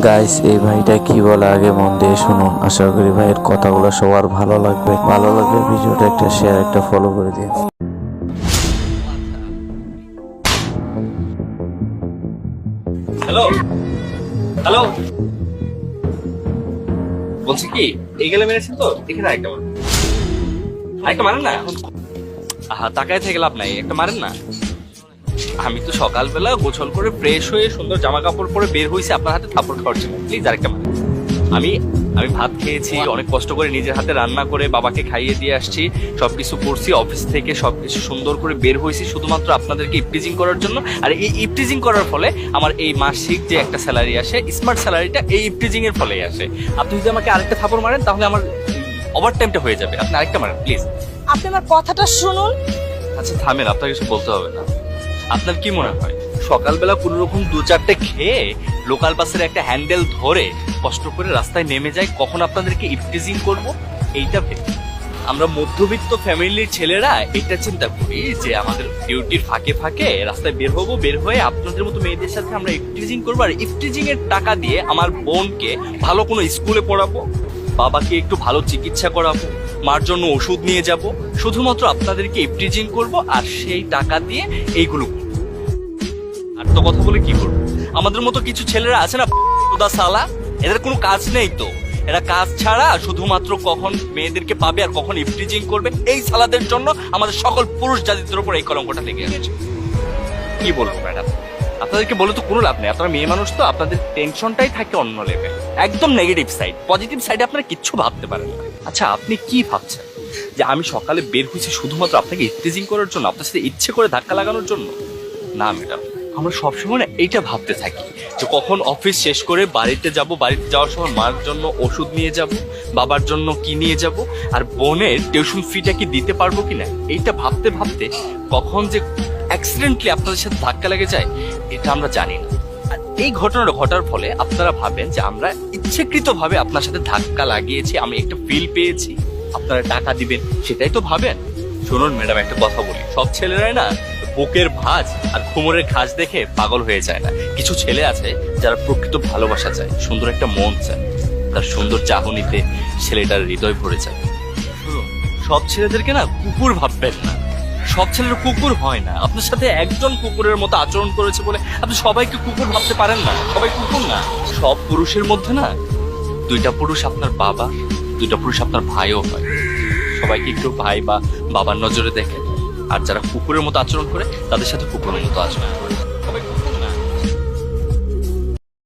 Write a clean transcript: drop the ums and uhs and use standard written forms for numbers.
Guys, এই ভাইটা কি বলে আগে মন দিয়ে শুনুন। আশা করি ভাইয়ের কথাগুলো সবার ভালো লাগবে। ভালো লাগলে ভিডিওটা একটা শেয়ার, একটা ফলো করে দিন। হ্যালো হ্যালো, বলছি কি এই গেলে মেরেছেন তো, এখানে আরেকটা মারেন না। আহা, তাকায় থেকে লাভ নাই, একটা মারেন না। আমি তো সকালবেলা গোসল করে ফ্রেশ হয়ে সুন্দর জামা কাপড় পরে বের হয়েছি আপনার হাতে থাপড় খাওয়ার জন্য। প্লিজ আরেকটা মারেন। আমি আমি ভাত খেয়েছি, অনেক কষ্ট করে নিজের হাতে রান্না করে বাবাকে খাইয়ে দিয়ে আসছি, সবকিছু করছি, অফিস থেকে সবকিছু সুন্দর করে বের হয়েছি শুধুমাত্র আপনাদেরকে ইপটিজিং করার জন্য। আর এই ইপটিজিং করার ফলে আমার এই মাসিক যে একটা স্যালারি আসে, স্মার্ট স্যালারিটা এই ইপটিজিং এর ফলেই আসে। আপনি যদি আমাকে আরেকটা থাপড় মারেন তাহলে আমার ওভার টাইমটা হয়ে যাবে। আপনি আরেকটা মারেন প্লিজ। আপনি আমার কথাটা শুনুন। আচ্ছা থামেন, আপনার কিছু বলতে হবে না। আপনার কি মনে হয় সকালবেলা কোন রকম দু চারটে খেয়ে লোকাল বাসের একটা হ্যান্ডেল ধরে কষ্ট করে রাস্তায় নেমে যায়, কখন আপনাদেরকে ইপটিজিং করব? এইটা ভেবে আমরা মধ্যবিত্ত ফ্যামিলির ছেলেরা এটা চিন্তা করি যে আমাদের ডিউটির ফাঁকে ফাঁকে রাস্তায় বের হবো, বের হয়ে আপনাদের মতো মেয়েদের সাথে আমরা ইপটিজিং করবো, আর ইপটিজিং এর টাকা দিয়ে আমার বোনকে ভালো কোনো স্কুলে পড়াবো, বাবাকে একটু ভালো চিকিৎসা করাবো, মার জন্য ওষুধ নিয়ে যাব, শুধুমাত্র আপনাদেরকে ইপটিজিং করব আর সেই টাকা দিয়ে এইগুলো করবো। আর তো কথা বলে কি করবো? আমাদের মতো কিছু ছেলেরা আছে না সালা, এদের কোনো কাজ নেই তো, এরা কাজ ছাড়া শুধুমাত্র কখন মেয়েদেরকে পাবে আর কখন ইপটিজিং করবে, এই সালাদের জন্য আমাদের সকল পুরুষ জাতিদের উপর এই কলঙ্কটা লেগে আছে। কি বলবো ম্যাডাম, আপনাদেরকে বলে তো কোনো লাভ নেই। আপনারা মেয়ে মানুষ তো, আপনাদের টেনশনটাই থাকে অন্য লেভেল, একদম নেগেটিভ সাইড। পজিটিভ সাইডে আপনারা কিচ্ছু ভাবতে পারেন না। আচ্ছা আপনি কি ভাবছেন যে আমি সকালে বের হয়েছি শুধুমাত্র আপনাকে ইপটিজিং করার জন্য, আপনার সাথে ইচ্ছে করে ধাক্কা লাগানোর জন্য? না ম্যাডাম, আমরা সবসময় না এইটা ভাবতে থাকি যে কখন অফিস শেষ করে বাড়িতে যাব, বাড়িতে যাওয়ার সময় মার জন্য ওষুধ নিয়ে যাব, বাবার জন্য কি নিয়ে যাব, আর বোনের টিউশন ফিটা কি দিতে পারবো কিনা, এইটা ভাবতে ভাবতে কখন যে অ্যাক্সিডেন্টলি আপনাদের সাথে ধাক্কা লেগে যায় এটা আমরা জানি না। আর এই ঘটনাটা ঘটার ফলে আপনারা ভাবেন যে আমরা ইচ্ছাকৃতভাবে আপনার সাথে ধাক্কা লাগিয়েছি, আমি একটা ফিল পেয়েছি, আপনারা টাকা দিবেন, সেটাই তো ভাবেন। শুনুন ম্যাডাম, একটা কথা বলি, সব ছেলেরাই না বুকের ভাঁজ আর কোমরের খাজ দেখে পাগল হয়ে যায় না। কিছু ছেলে আছে যারা প্রকৃত ভালোবাসা চায়, সুন্দর একটা মন চায়, তার সুন্দর চাহনিতে ছেলেটার হৃদয় ভরে যায়। সব ছেলেদেরকে না কুকুর ভাববেন না, সব ছেলের কুকুর হয় না। আপনার সাথে একজন কুকুরের মতো আচরণ করেছে বলে আপনি সবাইকে কুকুর ভাবতে পারেন না, সবাই কুকুর না। সব পুরুষের মধ্যে না দুইটা পুরুষ আপনার বাবা, দুইটা পুরুষ আপনার ভাইও হয়। সবাইকে একটু ভাই বা বাবার নজরে দেখেন, আর যারা কুকুরের মতো আচরণ করে তাদের সাথে কুকুরের মতো আচরণ করে।